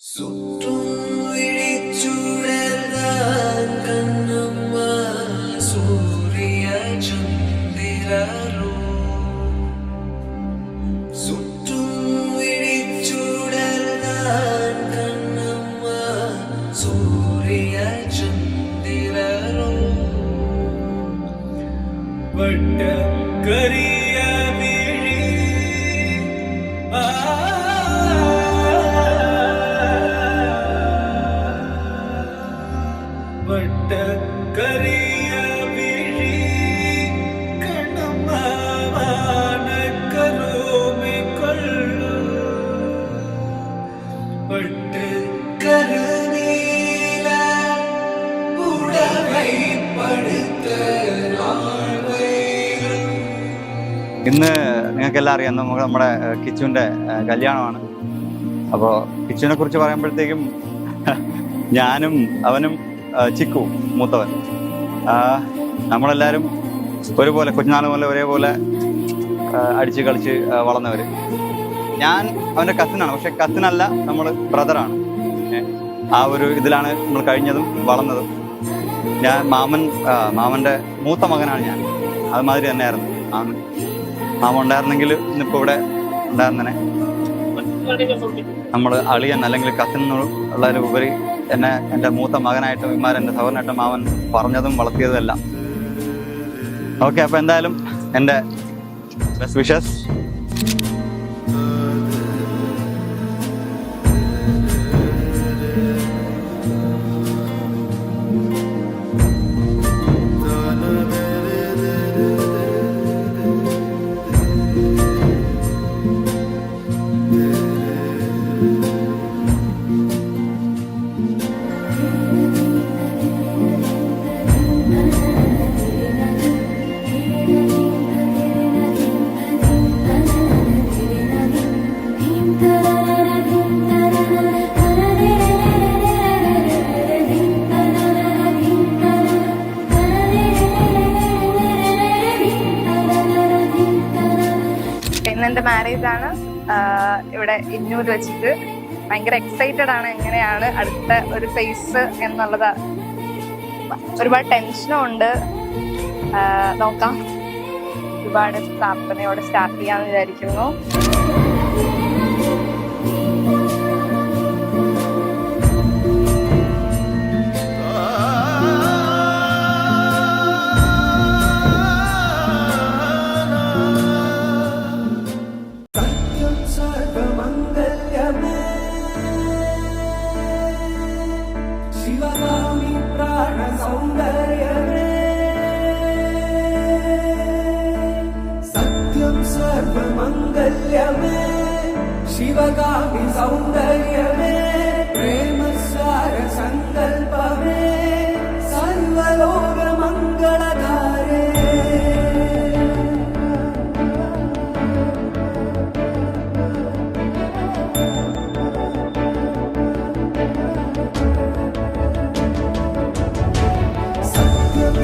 സുറ്റും വിഴിച്ചുടർന്നാൽ കണ്ണമ്മ സൂര്യ ചന്ദ്രരോ സുറ്റും വിഴിച്ചുടർന്നാൽ കണ്ണമ്മ സൂര്യ ചന്ദ്രരോ വട്ടക്കരിയ വിഴി വട്ടക്കരിയ വിഴി കണമാനക്കരോമി കൊള്ളു വട്ടക്കരുനീല ഉടവൈ പടുത്ത ഇന്ന് നിങ്ങൾക്കെല്ലാം അറിയാം നമ്മുടെ കിച്ചുവിൻ്റെ കല്യാണമാണ്. അപ്പോൾ കിച്ചുവിനെ കുറിച്ച് പറയുമ്പോഴത്തേക്കും ഞാനും അവനും ചിക്കു മൂത്തവൻ നമ്മളെല്ലാവരും ഒരുപോലെ കുഞ്ഞുനാൾ പോലെ ഒരേപോലെ അടിച്ച് കളിച്ച് വളർന്നവർ. ഞാൻ അവൻ്റെ കസിനാണ്, പക്ഷെ കസിനല്ല, നമ്മൾ ബ്രദറാണ്. ആ ഒരു ഇതിലാണ് നമ്മൾ കഴിഞ്ഞതും വളർന്നതും. ഞാൻ മാമൻ്റെ മൂത്ത മകനാണ് ഞാൻ. അതുമാതിരി തന്നെയായിരുന്നു മാമ ഉണ്ടായിരുന്നെങ്കിൽ ഇന്നിപ്പോൾ ഇവിടെ ഉണ്ടായിരുന്നേ. നമ്മൾ അളിയൻ അല്ലെങ്കിൽ കസിൻ ഉള്ളതിന് ഉപരി എന്നെ എൻ്റെ മൂത്ത മകനായിട്ടും ഇമാരെൻ്റെ സഹോദരനായിട്ടും മാമൻ പറഞ്ഞതും വളർത്തിയതും എല്ലാം. ഓക്കെ, അപ്പോൾ എന്തായാലും എൻ്റെ ബെസ്റ്റ് വിഷസ്. ഇന്നെന്റെ മാരേജ് ആണ് ഇവിടെ ഇന്നൂർ വെച്ചിട്ട്. ഭയങ്കര എക്സൈറ്റഡ് ആണ്. എങ്ങനെയാണ് അടുത്ത ഒരു ഫേസ് എന്നുള്ളത്. ഒരുപാട് ടെൻഷനും ഉണ്ട്. നോക്കാം, ഒരുപാട് പ്രാർത്ഥനയോടെ സ്റ്റാർട്ട് ചെയ്യാന്ന് വിചാരിക്കുന്നു. ശിവകാമി പ്രാണ സൗന്ദര്യമേ സത്യം സർവമംഗല്യമേ ശിവകാമി സൗന്ദര്യമേ പ്രേമസാര സങ്കൽപ്പമേ സർവലോക മംഗളകാരേ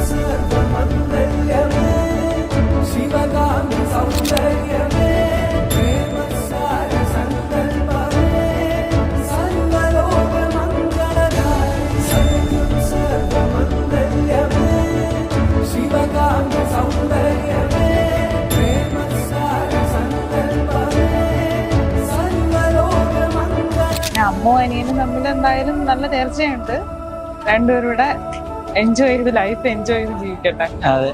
സർവമംഗല്യമേ ശിവകാമി സൗന്ദര്യമേ പ്രേമസാര സങ്കൽപ്പമേ സർവലോക മംഗളകാരേ സത്യം സർവമംഗല്യമേ ശിവകാമി സൗന്ദര്യമേ പ്രേമസാര സങ്കൽപ്പമേ സർവലോക മംഗളകാരേ. അമ്മോ അനിയനും തമ്മിൽ എന്തായാലും നല്ല നേർച്ചയുണ്ട്. രണ്ടുപേരുടെ എൻജോയ് ചെയ്ത് ലൈഫ് എൻജോയ് ചെയ്ത് ജീവിക്കട്ടെ. അതെ.